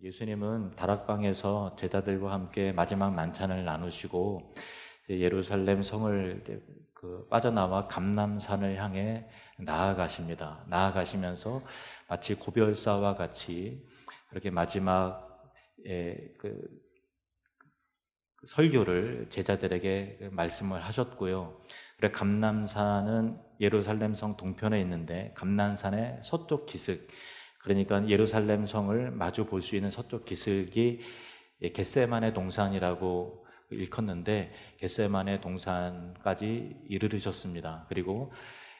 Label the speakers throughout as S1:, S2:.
S1: 예수님은 다락방에서 제자들과 함께 마지막 만찬을 나누시고 예루살렘 성을 빠져나와 감람산을 향해 나아가십니다. 나아가시면서 마치 고별사와 같이 그렇게 마지막에 설교를 제자들에게 말씀을 하셨고요. 그래 감람산은 예루살렘 성 동편에 있는데 감람산의 서쪽 기슭, 그러니까 예루살렘 성을 마주 볼 수 있는 서쪽 기슭이 겟세마네 동산이라고 일컫는데 겟세마네 동산까지 이르르셨습니다. 그리고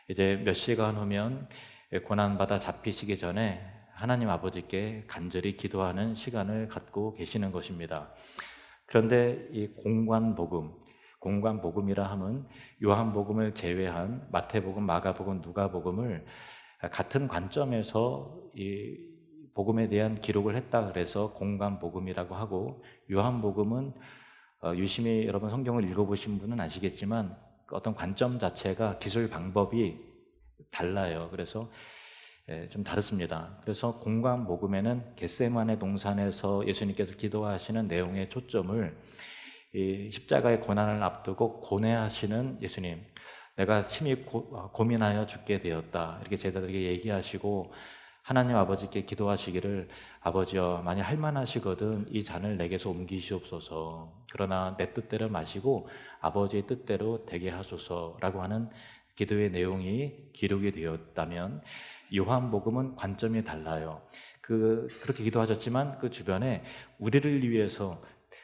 S1: 이제 몇 시간 후면 고난받아 잡히시기 전에 하나님 아버지께 간절히 기도하는 시간을 갖고 계시는 것입니다. 그런데 이 공관복음이라 함은 요한복음을 제외한 마태복음, 마가복음, 누가복음을 같은 관점에서 이 복음에 대한 기록을 했다 그래서 공관복음이라고 하고, 요한복음은 유심히 여러분 성경을 읽어보신 분은 아시겠지만 어떤 관점 자체가 기술 방법이 달라요. 그래서 좀 다릅니다. 그래서 공관복음에는 겟세마네 동산에서 예수님께서 기도하시는 내용의 초점을 이 십자가의 고난을 앞두고 고뇌하시는 예수님, 내가 심히 고민하여 죽게 되었다, 이렇게 제자들에게 얘기하시고 하나님 아버지께 기도하시기를, 아버지여 만일 할만하시거든 이 잔을 내게서 옮기시옵소서, 그러나 내 뜻대로 마시고 아버지의 뜻대로 되게 하소서라고 하는 기도의 내용이 기록이 되었다면, 요한복음은 관점이 달라요. 그렇게 기도하셨지만 그 주변에 우리를 위해서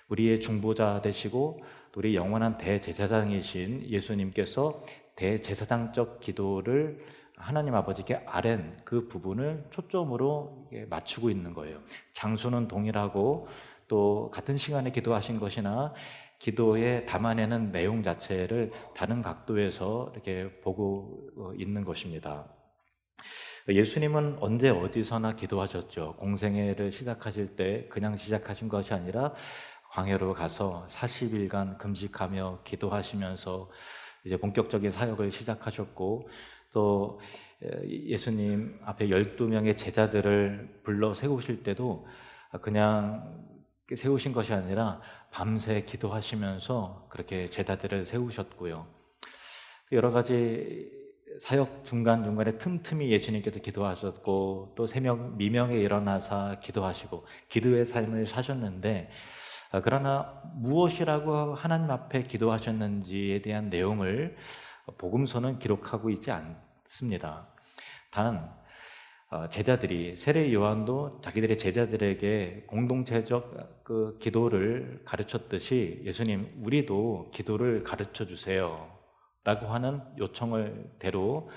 S1: 우리의 중보자 되시고 우리 영원한 대제사장이신 예수님께서 대제사장적 기도를 하나님 아버지께 아랜 그 부분을 초점으로 맞추고 있는 거예요. 장소는 동일하고 또 같은 시간에 기도하신 것이나 기도에 담아내는 내용 자체를 다른 각도에서 이렇게 보고 있는 것입니다. 예수님은 언제 어디서나 기도하셨죠. 공생애를 시작하실 때 그냥 시작하신 것이 아니라 광야로 가서 40일간 금식하며 기도하시면서 이제 본격적인 사역을 시작하셨고, 또 예수님 앞에 12명의 제자들을 불러 세우실 때도 그냥 세우신 것이 아니라 밤새 기도하시면서 그렇게 제자들을 세우셨고요. 여러 가지 사역 중간중간에 틈틈이 예수님께서 기도하셨고, 또 새벽 미명에 일어나서 기도하시고 기도의 삶을 사셨는데, 그러나 무엇이라고 하나님 앞에 기도하셨는지에 대한 내용을 복음서는 기록하고 있지 않습니다. 단 제자들이, 세례 요한도 자기들의 제자들에게 공동체적 그 기도를 가르쳤듯이 예수님 우리도 기도를 가르쳐 주세요 라고 하는 요청을 대로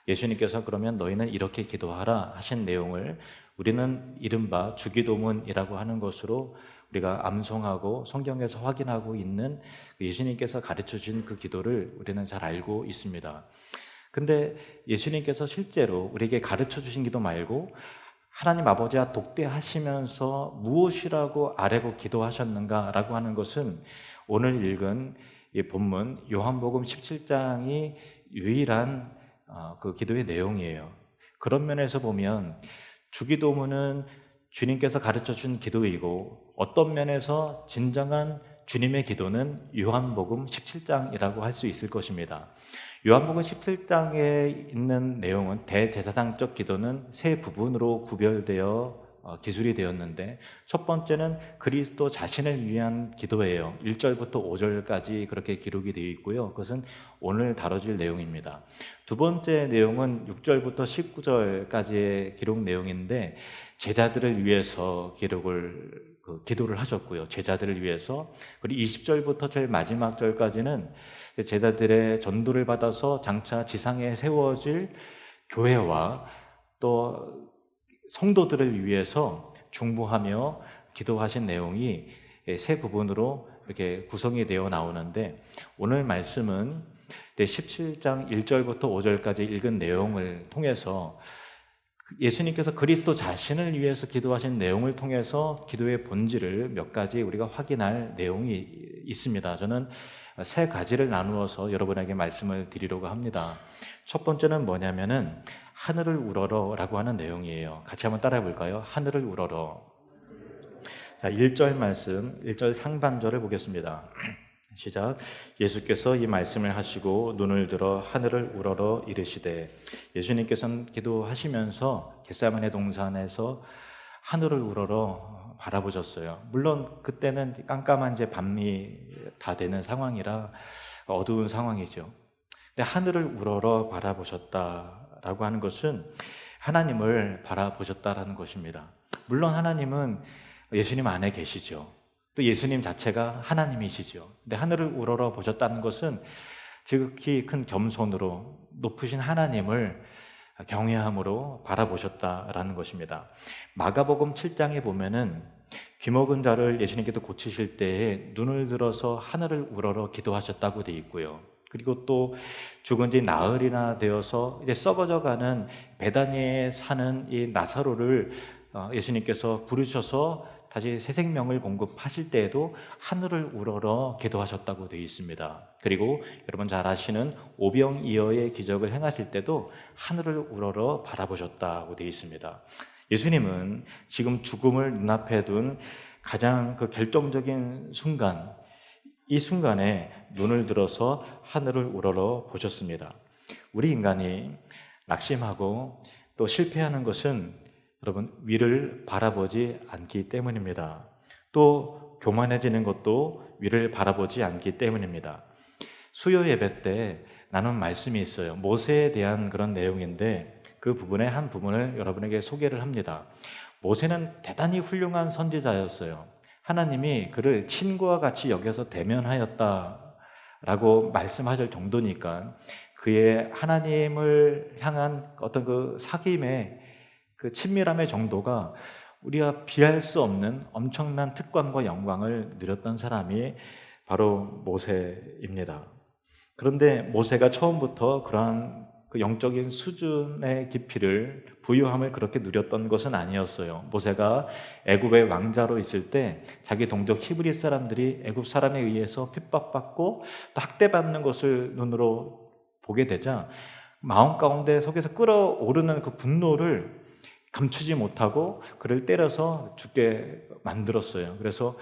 S1: 예수님께서 그러면 너희는 이렇게 기도하라 하신 내용을 우리는 이른바 주기도문이라고 하는 것으로 우리가 암송하고 성경에서 확인하고 있는 예수님께서 가르쳐 주신 그 기도를 우리는 잘 알고 있습니다. 근데 예수님께서 실제로 우리에게 가르쳐 주신 기도 말고 하나님 아버지와 독대하시면서 무엇이라고 아뢰고 기도하셨는가라고 하는 것은 오늘 읽은 이 본문 요한복음 17장이 유일한 그 기도의 내용이에요. 그런 면에서 보면 주기도문은 주님께서 가르쳐 준 기도이고, 어떤 면에서 진정한 주님의 기도는 요한복음 17장이라고 할 수 있을 것입니다. 요한복음 17장에 있는 내용은 대제사장적 기도는 세 부분으로 구별되어 기술이 되었는데, 첫 번째는 그리스도 자신을 위한 기도예요. 1절부터 5절까지 그렇게 기록이 되어 있고요. 그것은 오늘 다뤄질 내용입니다. 두 번째 내용은 6절부터 19절까지의 기록 내용인데, 제자들을 위해서 기도를 하셨고요. 제자들을 위해서. 그리고 20절부터 제일 마지막 절까지는 제자들의 전도를 받아서 장차 지상에 세워질 교회와 또 성도들을 위해서 중보하며 기도하신 내용이 세 부분으로 이렇게 구성이 되어 나오는데, 오늘 말씀은 17장 1절부터 5절까지 읽은 내용을 통해서 예수님께서 그리스도 자신을 위해서 기도하신 내용을 통해서 기도의 본질을 몇 가지 우리가 확인할 내용이 있습니다. 저는 세 가지를 나누어서 여러분에게 말씀을 드리려고 합니다. 첫 번째는 뭐냐면은 하늘을 우러러 라고 하는 내용이에요. 같이 한번 따라해 볼까요? 하늘을 우러러. 자, 1절 말씀, 1절 상반절을 보겠습니다. 시작. 예수께서 이 말씀을 하시고 눈을 들어 하늘을 우러러 이르시되, 예수님께서는 기도하시면서 겟세마네 동산에서 하늘을 우러러 바라보셨어요. 물론 그때는 깜깜한 이제 밤이 다 되는 상황이라 어두운 상황이죠. 근데 하늘을 우러러 바라보셨다라고 하는 것은 하나님을 바라보셨다라는 것입니다. 물론 하나님은 예수님 안에 계시죠. 또 예수님 자체가 하나님이시죠. 근데 하늘을 우러러 보셨다는 것은 지극히 큰 겸손으로 높으신 하나님을 경외함으로 바라보셨다라는 것입니다. 마가복음 7장에 보면은 귀먹은 자를 예수님께서 고치실 때에 눈을 들어서 하늘을 우러러 기도하셨다고 되어 있고요. 그리고 또 죽은 지 나흘이나 되어서 이제 썩어져가는 베다니에 사는 이 나사로를 예수님께서 부르셔서 다시 새 생명을 공급하실 때에도 하늘을 우러러 기도하셨다고 되어 있습니다. 그리고 여러분 잘 아시는 오병이어의 기적을 행하실 때도 하늘을 우러러 바라보셨다고 되어 있습니다. 예수님은 지금 죽음을 눈앞에 둔 가장 그 결정적인 순간, 이 순간에 눈을 들어서 하늘을 우러러 보셨습니다. 우리 인간이 낙심하고 또 실패하는 것은 여러분 위를 바라보지 않기 때문입니다. 또 교만해지는 것도 위를 바라보지 않기 때문입니다. 수요 예배 때 나눈 말씀이 있어요. 모세에 대한 그런 내용인데 그 부분의 한 부분을 여러분에게 소개를 합니다. 모세는 대단히 훌륭한 선지자였어요. 하나님이 그를 친구와 같이 여겨서 대면하였다라고 말씀하실 정도니까 그의 하나님을 향한 어떤 그 사귐의 그 친밀함의 정도가 우리가 비할 수 없는 엄청난 특권과 영광을 누렸던 사람이 바로 모세입니다. 그런데 모세가 처음부터 그러한 그 영적인 수준의 깊이를 부유함을 그렇게 누렸던 것은 아니었어요. 모세가 애굽의 왕자로 있을 때 자기 동족 히브리 사람들이 애굽 사람에 의해서 핍박받고 또 학대받는 것을 눈으로 보게 되자 마음 가운데 속에서 끓어오르는 그 분노를 감추지 못하고 그를 때려서 죽게 만들었어요. 그래서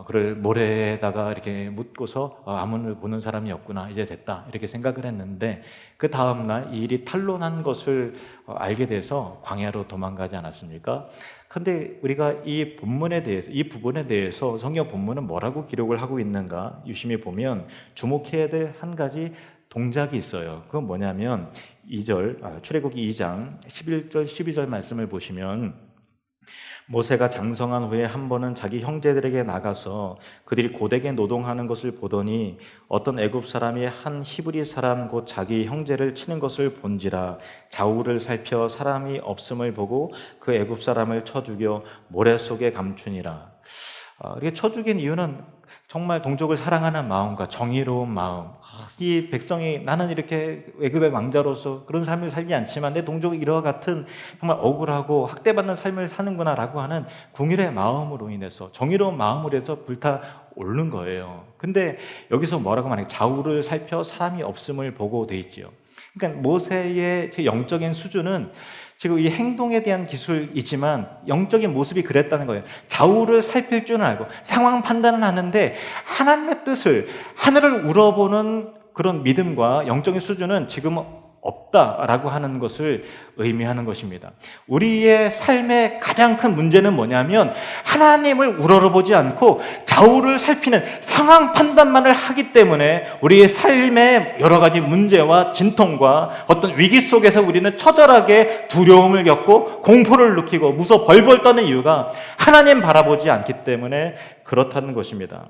S1: 그를 모래에다가 이렇게 묻고서 아문을 보는 사람이 없구나, 이제 됐다, 이렇게 생각을 했는데 그 다음날 이 일이 탄로난 것을 알게 돼서 광야로 도망가지 않았습니까? 근데 우리가 이 본문에 대해서, 이 부분에 대해서 성경 본문은 뭐라고 기록을 하고 있는가 유심히 보면 주목해야 될 한 가지 동작이 있어요. 그건 뭐냐면 2절, 출애굽기 2장 11절 12절 말씀을 보시면 모세가 장성한 후에 한 번은 자기 형제들에게 나가서 그들이 고되게 노동하는 것을 보더니 어떤 애굽 사람이 한 히브리 사람 곧 자기 형제를 치는 것을 본지라 좌우를 살펴 사람이 없음을 보고 그 애굽 사람을 쳐 죽여 모래 속에 감추니라. 이렇게 쳐 죽인 이유는 정말 동족을 사랑하는 마음과 정의로운 마음, 이 백성이 나는 이렇게 애굽의 왕자로서 그런 삶을 살지 않지만 내 동족이 이와 같은 정말 억울하고 학대받는 삶을 사는구나라고 하는 궁일의 마음으로 인해서, 정의로운 마음으로 해서 불타오르는 거예요. 근데 여기서 뭐라고 말해요? 좌우를 살펴 사람이 없음을 보고 돼 있죠. 그러니까 모세의 영적인 수준은 지금 이 행동에 대한 기술이지만 영적인 모습이 그랬다는 거예요. 좌우를 살필 줄은 알고 상황 판단은 하는데 하나님의 뜻을, 하늘을 우러보는 그런 믿음과 영적인 수준은 지금 없다라고 하는 것을 의미하는 것입니다. 우리의 삶의 가장 큰 문제는 뭐냐면 하나님을 우러러보지 않고 좌우를 살피는 상황 판단만을 하기 때문에 우리의 삶의 여러 가지 문제와 진통과 어떤 위기 속에서 우리는 처절하게 두려움을 겪고 공포를 느끼고 무서워 벌벌 떠는 이유가 하나님 바라보지 않기 때문에 그렇다는 것입니다.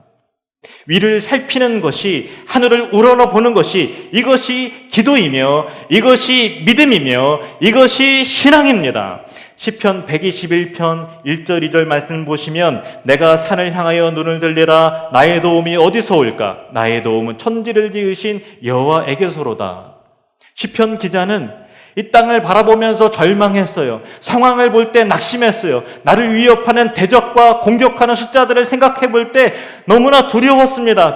S1: 위를 살피는 것이, 하늘을 우러러보는 것이, 이것이 기도이며 이것이 믿음이며 이것이 신앙입니다. 시편 121편 1절 2절 말씀을 보시면 내가 산을 향하여 눈을 들리라 나의 도움이 어디서 올까? 나의 도움은 천지를 지으신 여호와에게서로다. 시편 기자는 이 땅을 바라보면서 절망했어요. 상황을 볼 때 낙심했어요. 나를 위협하는 대적과 공격하는 숫자들을 생각해 볼 때 너무나 두려웠습니다.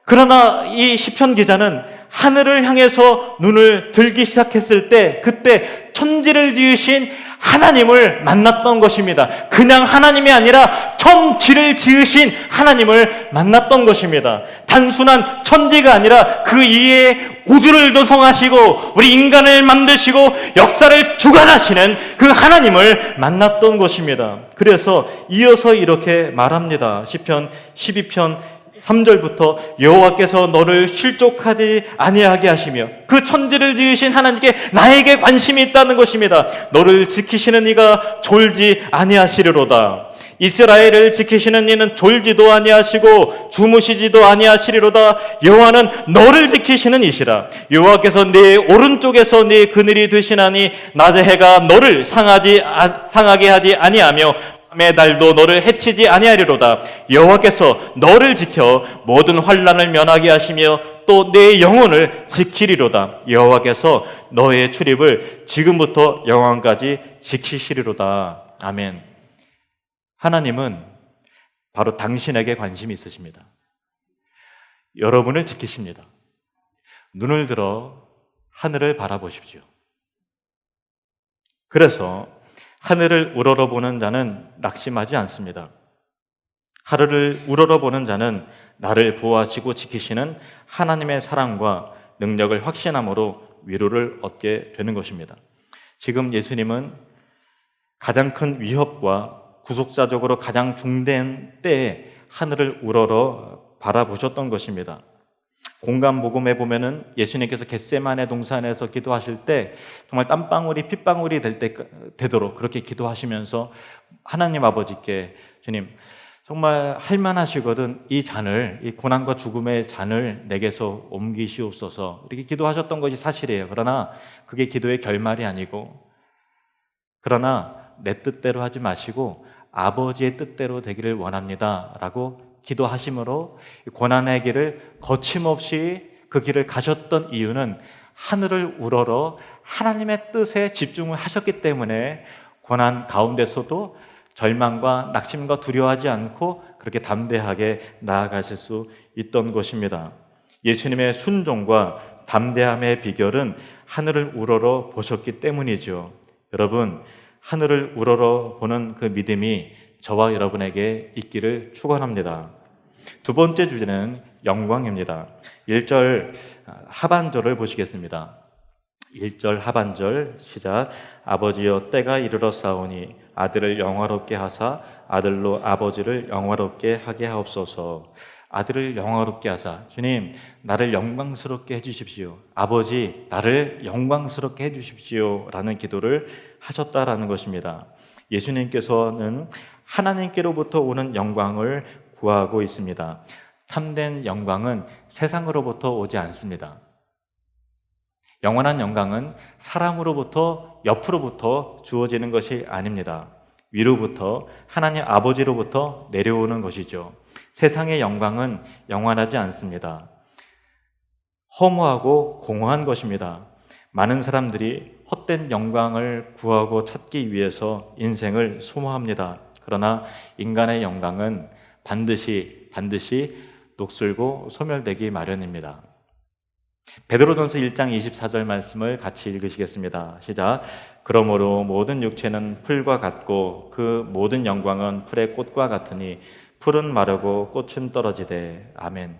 S1: 그러나 이 시편 기자는 하늘을 향해서 눈을 들기 시작했을 때 그때 천지를 지으신 하나님을 만났던 것입니다. 그냥 하나님이 아니라 천지를 지으신 하나님을 만났던 것입니다. 단순한 천지가 아니라 그 이외에 우주를 조성하시고 우리 인간을 만드시고 역사를 주관하시는 그 하나님을 만났던 것입니다. 그래서 이어서 이렇게 말합니다. 시편 12편 3절부터 여호와께서 너를 실족하지 아니하게 하시며 그 천지를 지으신 하나님께 나에게 관심이 있다는 것입니다. 너를 지키시는 이가 졸지 아니하시리로다. 이스라엘을 지키시는 이는 졸지도 아니하시고 주무시지도 아니하시리로다. 여호와는 너를 지키시는 이시라. 여호와께서 네 오른쪽에서 네 그늘이 되시나니 낮의 해가 너를 상하게 하지 아니하며 밤의 달도 너를 해치지 아니하리로다. 여호와께서 너를 지켜 모든 환난을 면하게 하시며 또 내 영혼을 지키리로다. 여호와께서 너의 출입을 지금부터 영원까지 지키시리로다. 아멘. 하나님은 바로 당신에게 관심이 있으십니다. 여러분을 지키십니다. 눈을 들어 하늘을 바라보십시오. 그래서 하늘을 우러러보는 자는 낙심하지 않습니다. 하늘을 우러러보는 자는 나를 보호하시고 지키시는 하나님의 사랑과 능력을 확신함으로 위로를 얻게 되는 것입니다. 지금 예수님은 가장 큰 위협과 구속사적으로 가장 중대한 때에 하늘을 우러러 바라보셨던 것입니다. 공간복음에 보면은 예수님께서 겟세마네 동산에서 기도하실 때 정말 땀방울이 핏방울이 되도록 그렇게 기도하시면서 하나님 아버지께 주님 정말 할만하시거든 이 잔을, 이 고난과 죽음의 잔을 내게서 옮기시옵소서 이렇게 기도하셨던 것이 사실이에요. 그러나 그게 기도의 결말이 아니고 그러나 내 뜻대로 하지 마시고 아버지의 뜻대로 되기를 원합니다 라고 기도하심으로 고난의 길을 거침없이 그 길을 가셨던 이유는 하늘을 우러러 하나님의 뜻에 집중을 하셨기 때문에 고난 가운데서도 절망과 낙심과 두려워하지 않고 그렇게 담대하게 나아가실 수 있던 것입니다. 예수님의 순종과 담대함의 비결은 하늘을 우러러 보셨기 때문이죠. 여러분, 하늘을 우러러 보는 그 믿음이 저와 여러분에게 있기를 축원합니다. 두 번째 주제는 영광입니다. 1절 하반절을 보시겠습니다. 1절 하반절 시작. 아버지여 때가 이르러 싸우니 아들을 영화롭게 하사 아들로 아버지를 영화롭게 하게 하옵소서. 아들을 영화롭게 하사, 주님 나를 영광스럽게 해주십시오. 아버지 나를 영광스럽게 해주십시오 라는 기도를 하셨다라는 것입니다. 예수님께서는 하나님께로부터 오는 영광을 구하고 있습니다. 참된 영광은 세상으로부터 오지 않습니다. 영원한 영광은 사람으로부터 옆으로부터 주어지는 것이 아닙니다. 위로부터 하나님 아버지로부터 내려오는 것이죠. 세상의 영광은 영원하지 않습니다. 허무하고 공허한 것입니다. 많은 사람들이 헛된 영광을 구하고 찾기 위해서 인생을 소모합니다. 그러나 인간의 영광은 반드시 녹슬고 소멸되기 마련입니다. 베드로전서 1장 24절 말씀을 같이 읽으시겠습니다. 시작. 그러므로 모든 육체는 풀과 같고 그 모든 영광은 풀의 꽃과 같으니 풀은 마르고 꽃은 떨어지되. 아멘.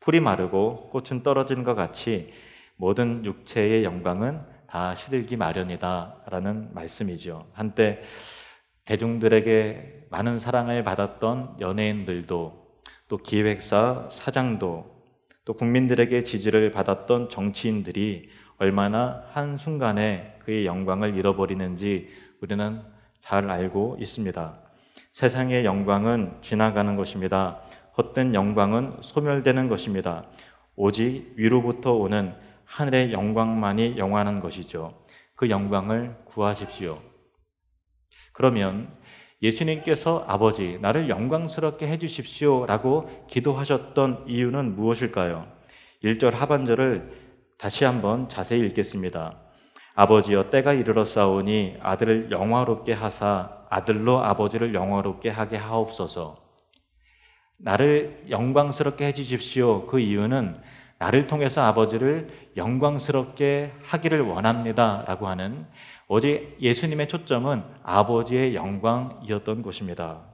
S1: 풀이 마르고 꽃은 떨어지는 것 같이 모든 육체의 영광은 다 시들기 마련이다 라는 말씀이죠. 한때 대중들에게 많은 사랑을 받았던 연예인들도 또 기획사 사장도 또 국민들에게 지지를 받았던 정치인들이 얼마나 한순간에 그의 영광을 잃어버리는지 우리는 잘 알고 있습니다. 세상의 영광은 지나가는 것입니다. 헛된 영광은 소멸되는 것입니다. 오직 위로부터 오는 하늘의 영광만이 영원한 것이죠. 그 영광을 구하십시오. 그러면 예수님께서 아버지 나를 영광스럽게 해주십시오 라고 기도하셨던 이유는 무엇일까요? 1절 하반절을 다시 한번 자세히 읽겠습니다. 아버지여 때가 이르러 싸우니 아들을 영화롭게 하사 아들로 아버지를 영화롭게 하게 하옵소서. 나를 영광스럽게 해주십시오. 그 이유는 나를 통해서 아버지를 영광스럽게 하기를 원합니다 라고 하는 오직 예수님의 초점은 아버지의 영광이었던 것입니다.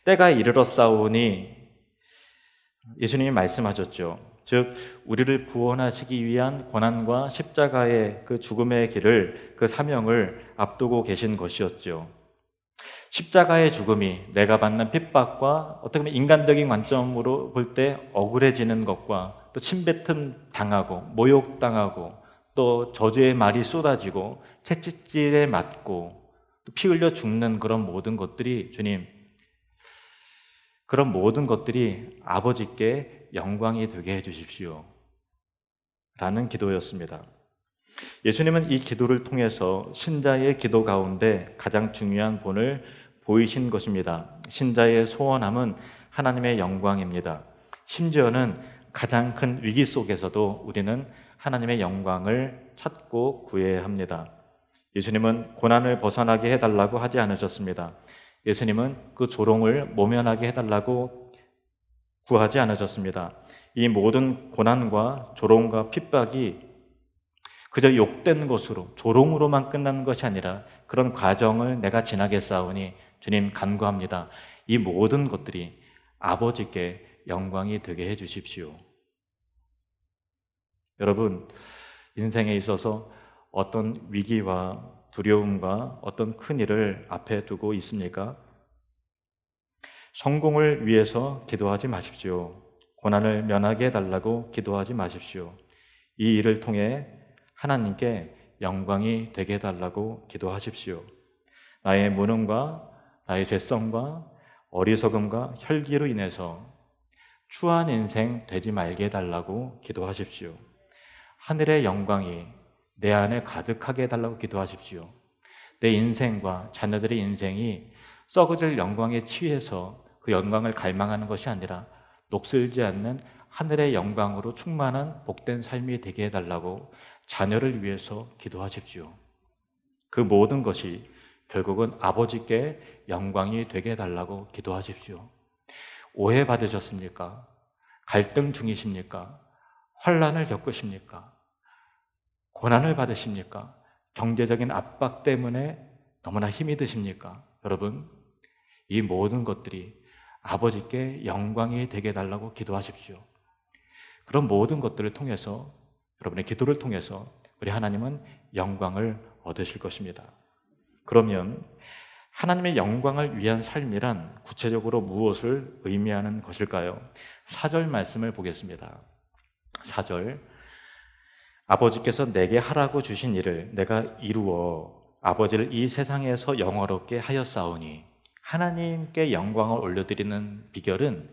S1: 때가 이르렀사오니 예수님이 말씀하셨죠. 즉 우리를 구원하시기 위한 고난과 십자가의 그 죽음의 길을, 그 사명을 앞두고 계신 것이었죠. 십자가의 죽음이 내가 받는 핍박과 어떻게 보면 인간적인 관점으로 볼 때 억울해지는 것과 또 침뱉음 당하고 모욕당하고 또 저주의 말이 쏟아지고 채찍질에 맞고 또 피 흘려 죽는 그런 모든 것들이, 주님, 그런 모든 것들이 아버지께 영광이 되게 해주십시오 라는 기도였습니다. 예수님은 이 기도를 통해서 신자의 기도 가운데 가장 중요한 본을 보이신 것입니다. 신자의 소원함은 하나님의 영광입니다. 심지어는 가장 큰 위기 속에서도 우리는 하나님의 영광을 찾고 구해야 합니다. 예수님은 고난을 벗어나게 해달라고 하지 않으셨습니다. 예수님은 그 조롱을 모면하게 해달라고 구하지 않으셨습니다. 이 모든 고난과 조롱과 핍박이 그저 욕된 것으로, 조롱으로만 끝나는 것이 아니라 그런 과정을 내가 지나겠사오니 주님 간구합니다. 이 모든 것들이 아버지께 영광이 되게 해주십시오. 여러분, 인생에 있어서 어떤 위기와 두려움과 어떤 큰 일을 앞에 두고 있습니까? 성공을 위해서 기도하지 마십시오. 고난을 면하게 해달라고 기도하지 마십시오. 이 일을 통해 하나님께 영광이 되게 해달라고 기도하십시오. 나의 무능과 나의 죄성과 어리석음과 혈기로 인해서 추한 인생 되지 말게 해달라고 기도하십시오. 하늘의 영광이 내 안에 가득하게 해달라고 기도하십시오. 내 인생과 자녀들의 인생이 썩어질 영광에 취해서 그 영광을 갈망하는 것이 아니라 녹슬지 않는 하늘의 영광으로 충만한 복된 삶이 되게 해달라고 자녀를 위해서 기도하십시오. 그 모든 것이 결국은 아버지께 영광이 되게 해달라고 기도하십시오. 오해받으셨습니까? 갈등 중이십니까? 환난을 겪으십니까? 고난을 받으십니까? 경제적인 압박 때문에 너무나 힘이 드십니까? 여러분, 이 모든 것들이 아버지께 영광이 되게 해달라고 기도하십시오. 그런 모든 것들을 통해서, 여러분의 기도를 통해서 우리 하나님은 영광을 얻으실 것입니다. 그러면 하나님의 영광을 위한 삶이란 구체적으로 무엇을 의미하는 것일까요? 4절 말씀을 보겠습니다. 4절, 아버지께서 내게 하라고 주신 일을 내가 이루어 아버지를 이 세상에서 영화롭게 하였사오니, 하나님께 영광을 올려드리는 비결은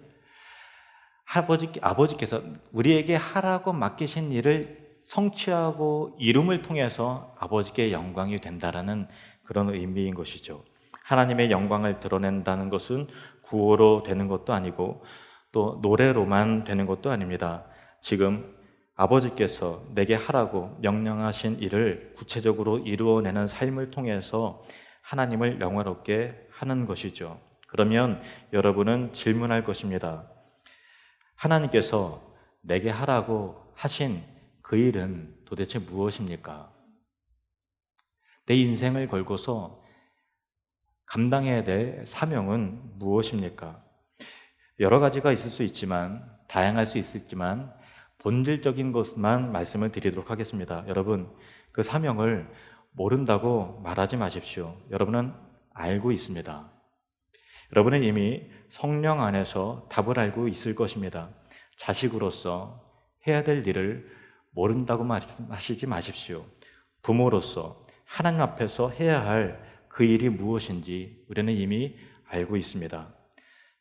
S1: 아버지께서 우리에게 하라고 맡기신 일을 성취하고 이룸을 통해서 아버지께 영광이 된다라는 그런 의미인 것이죠. 하나님의 영광을 드러낸다는 것은 구호로 되는 것도 아니고 또 노래로만 되는 것도 아닙니다. 지금 아버지께서 내게 하라고 명령하신 일을 구체적으로 이루어내는 삶을 통해서 하나님을 영화롭게 하는 것이죠. 그러면 여러분은 질문할 것입니다. 하나님께서 내게 하라고 하신 그 일은 도대체 무엇입니까? 내 인생을 걸고서 감당해야 될 사명은 무엇입니까? 여러 가지가 있을 수 있지만, 다양할 수 있겠지만 본질적인 것만 말씀을 드리도록 하겠습니다. 여러분, 그 사명을 모른다고 말하지 마십시오. 여러분은 알고 있습니다. 여러분은 이미 성령 안에서 답을 알고 있을 것입니다. 자식으로서 해야 될 일을 모른다고 말씀하시지 마십시오. 부모로서 하나님 앞에서 해야 할 그 일이 무엇인지 우리는 이미 알고 있습니다.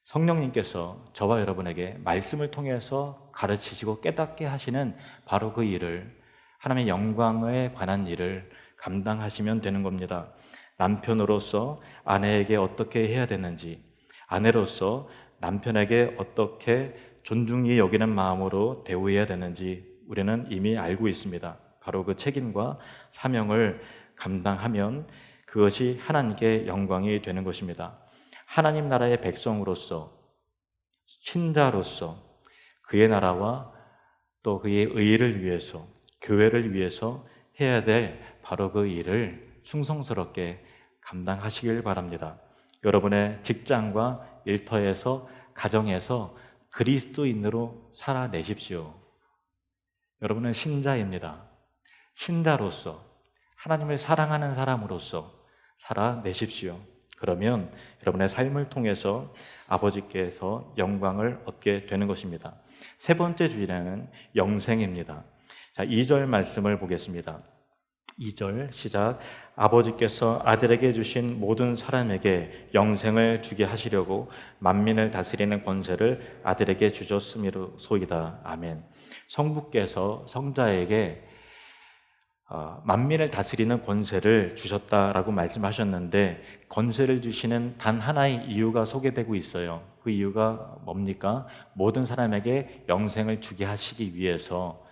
S1: 성령님께서 저와 여러분에게 말씀을 통해서 가르치시고 깨닫게 하시는 바로 그 일을, 하나님의 영광에 관한 일을 감당하시면 되는 겁니다. 남편으로서 아내에게 어떻게 해야 되는지, 아내로서 남편에게 어떻게 존중히 여기는 마음으로 대우해야 되는지 우리는 이미 알고 있습니다. 바로 그 책임과 사명을 감당하면 그것이 하나님께 영광이 되는 것입니다. 하나님 나라의 백성으로서, 신자로서 그의 나라와 또 그의 의를 위해서, 교회를 위해서 해야 될 바로 그 일을 충성스럽게 감당하시길 바랍니다. 여러분의 직장과 일터에서, 가정에서 그리스도인으로 살아내십시오. 여러분은 신자입니다. 신자로서, 하나님을 사랑하는 사람으로서 살아내십시오. 그러면 여러분의 삶을 통해서 아버지께서 영광을 얻게 되는 것입니다. 세 번째 주일에는 영생입니다. 자, 2절 말씀을 보겠습니다. 2절 시작. 아버지께서 아들에게 주신 모든 사람에게 영생을 주게 하시려고 만민을 다스리는 권세를 아들에게 주셨음이로소이다. 아멘. 성부께서 성자에게 만민을 다스리는 권세를 주셨다라고 말씀하셨는데, 권세를 주시는 단 하나의 이유가 소개되고 있어요. 그 이유가 뭡니까? 모든 사람에게 영생을 주게 하시기 위해서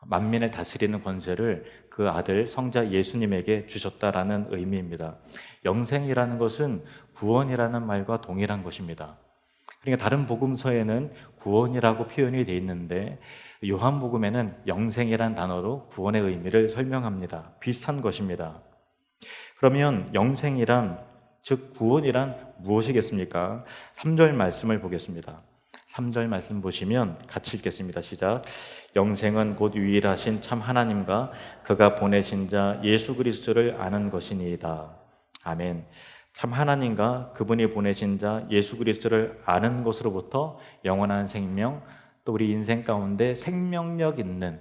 S1: 만민을 다스리는 권세를 그 아들 성자 예수님에게 주셨다라는 의미입니다. 영생이라는 것은 구원이라는 말과 동일한 것입니다. 그러니까 다른 복음서에는 구원이라고 표현이 되어 있는데 요한복음에는 영생이란 단어로 구원의 의미를 설명합니다. 비슷한 것입니다. 그러면 영생이란, 즉 구원이란 무엇이겠습니까? 3절 말씀을 보겠습니다. 3절 말씀 보시면 같이 읽겠습니다. 시작. 영생은 곧 유일하신 참 하나님과 그가 보내신 자 예수 그리스도를 아는 것이니이다. 아멘. 참 하나님과 그분이 보내신 자 예수 그리스도를 아는 것으로부터 영원한 생명, 또 우리 인생 가운데 생명력 있는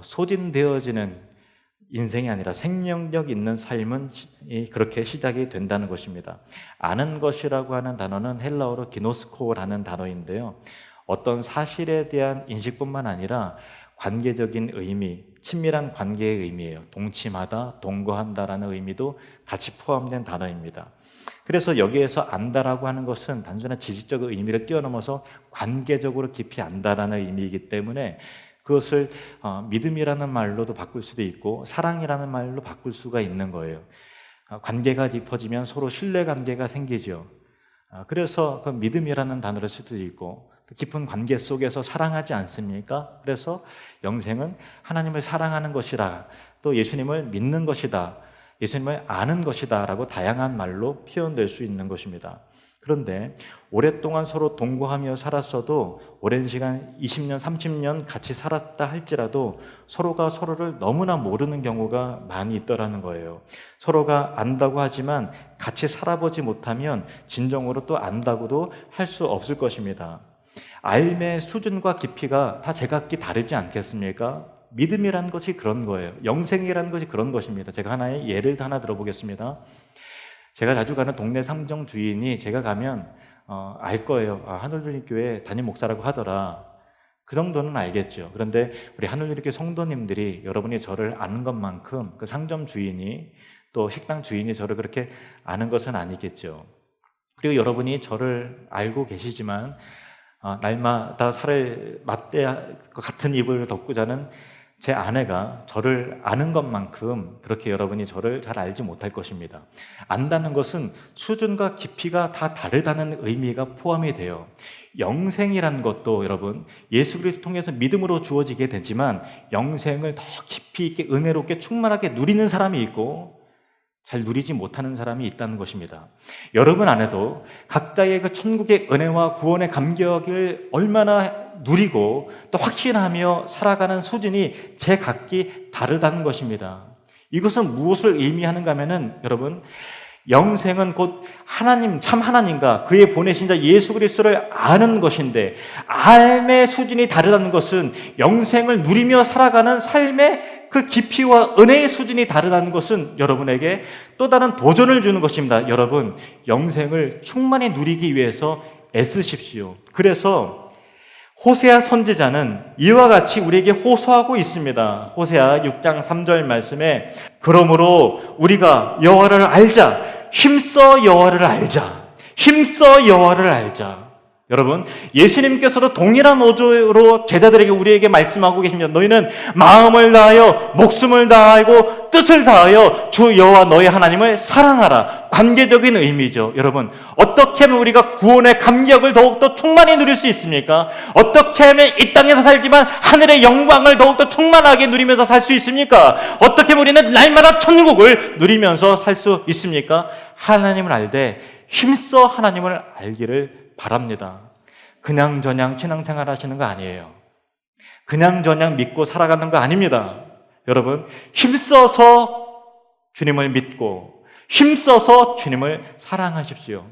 S1: 소진되어지는 인생이 아니라 생명력 있는 삶은 그렇게 시작이 된다는 것입니다. 아는 것이라고 하는 단어는 헬라어로 기노스코라는 단어인데요, 어떤 사실에 대한 인식뿐만 아니라 관계적인 의미, 친밀한 관계의 의미예요. 동침하다, 동거한다라는 의미도 같이 포함된 단어입니다. 그래서 여기에서 안다라고 하는 것은 단순한 지식적 의미를 뛰어넘어서 관계적으로 깊이 안다라는 의미이기 때문에 그것을 믿음이라는 말로도 바꿀 수도 있고 사랑이라는 말로 바꿀 수가 있는 거예요. 관계가 깊어지면 서로 신뢰관계가 생기죠. 그래서 그 믿음이라는 단어를 쓸 수도 있고 깊은 관계 속에서 사랑하지 않습니까? 그래서 영생은 하나님을 사랑하는 것이라, 또 예수님을 믿는 것이다, 예수님을 아는 것이다 라고 다양한 말로 표현될 수 있는 것입니다. 그런데 오랫동안 서로 동거하며 살았어도, 오랜 시간 20년, 30년 같이 살았다 할지라도 서로가 서로를 너무나 모르는 경우가 많이 있더라는 거예요. 서로가 안다고 하지만 같이 살아보지 못하면 진정으로 또 안다고도 할 수 없을 것입니다. 삶의 수준과 깊이가 다 제각기 다르지 않겠습니까? 믿음이라는 것이 그런 거예요. 영생이라는 것이 그런 것입니다. 제가 하나의 예를 하나 들어보겠습니다. 제가 자주 가는 동네 상점 주인이 제가 가면 알 거예요. 하늘주님교회 담임 목사라고 하더라. 그 정도는 알겠죠. 그런데 우리 하늘주님교회 성도님들이 여러분이 저를 아는 것만큼 그 상점 주인이, 또 식당 주인이 저를 그렇게 아는 것은 아니겠죠. 그리고 여러분이 저를 알고 계시지만 날마다 살을 맞대야 같은 이불을 덮고 자는 제 아내가 저를 아는 것만큼 그렇게 여러분이 저를 잘 알지 못할 것입니다. 안다는 것은 수준과 깊이가 다 다르다는 의미가 포함이 돼요. 영생이라는 것도 여러분 예수 그리스도 통해서 믿음으로 주어지게 되지만 영생을 더 깊이 있게 은혜롭게 충만하게 누리는 사람이 있고 잘 누리지 못하는 사람이 있다는 것입니다. 여러분 안에도 각자의 그 천국의 은혜와 구원의 감격을 얼마나 누리고 또 확신하며 살아가는 수준이 제각기 다르다는 것입니다. 이것은 무엇을 의미하는가 하면은 여러분, 영생은 곧 하나님, 참 하나님과 그의 보내신 자 예수 그리스도를 아는 것인데, 삶의 수준이 다르다는 것은 영생을 누리며 살아가는 삶의 그 깊이와 은혜의 수준이 다르다는 것은 여러분에게 또 다른 도전을 주는 것입니다. 여러분, 영생을 충만히 누리기 위해서 애쓰십시오. 그래서 호세아 선지자는 이와 같이 우리에게 호소하고 있습니다. 호세아 6장 3절 말씀에 그러므로 우리가 여호와를 알자, 힘써 여호와를 알자, 힘써 여호와를 알자. 여러분, 예수님께서도 동일한 어조로 제자들에게 우리에게 말씀하고 계십니다. 너희는 마음을 다하여 목숨을 다하고 뜻을 다하여 주 여호와 너희 하나님을 사랑하라. 관계적인 의미죠. 여러분, 어떻게 하면 우리가 구원의 감격을 더욱더 충만히 누릴 수 있습니까? 어떻게 하면 이 땅에서 살지만 하늘의 영광을 더욱더 충만하게 누리면서 살 수 있습니까? 어떻게 하면 우리는 날마다 천국을 누리면서 살 수 있습니까? 하나님을 알되 힘써 하나님을 알기를 바랍니다. 그냥저냥 신앙생활 하시는 거 아니에요. 그냥저냥 믿고 살아가는 거 아닙니다. 여러분, 힘써서 주님을 믿고 힘써서 주님을 사랑하십시오.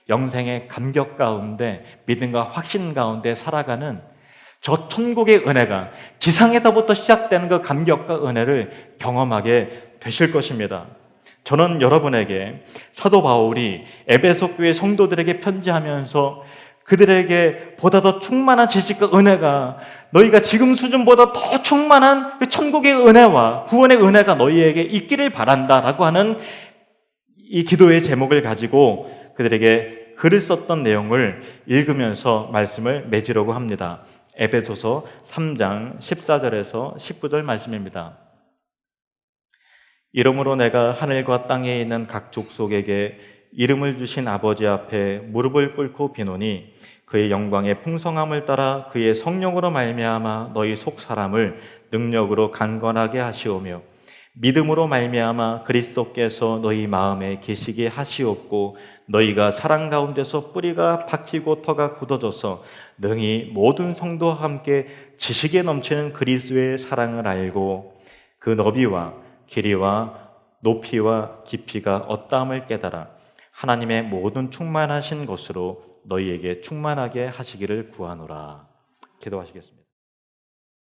S1: 영생의 감격 가운데 믿음과 확신 가운데 살아가는 저 천국의 은혜가 지상에서부터 시작되는 그 감격과 은혜를 경험하게 되실 것입니다. 저는 여러분에게 사도 바울이 에베소 교회 성도들에게 편지하면서 그들에게 보다 더 충만한 지식과 은혜가, 너희가 지금 수준보다 더 충만한 그 천국의 은혜와 구원의 은혜가 너희에게 있기를 바란다라고 하는 이 기도의 제목을 가지고 그들에게 글을 썼던 내용을 읽으면서 말씀을 맺으려고 합니다. 에베소서 3장 14절에서 19절 말씀입니다. 이러므로 내가 하늘과 땅에 있는 각 족속에게 이름을 주신 아버지 앞에 무릎을 꿇고 비노니 그의 영광의 풍성함을 따라 그의 성령으로 말미암아 너희 속 사람을 능력으로 강건하게 하시오며 믿음으로 말미암아 그리스도께서 너희 마음에 계시게 하시옵고 너희가 사랑 가운데서 뿌리가 박히고 터가 굳어져서 능히 모든 성도와 함께 지식에 넘치는 그리스도의 사랑을 알고 그 너비와 길이와 높이와 깊이가 어떠함을 깨달아 하나님의 모든 충만하신 것으로 너희에게 충만하게 하시기를 구하노라. 기도하시겠습니다.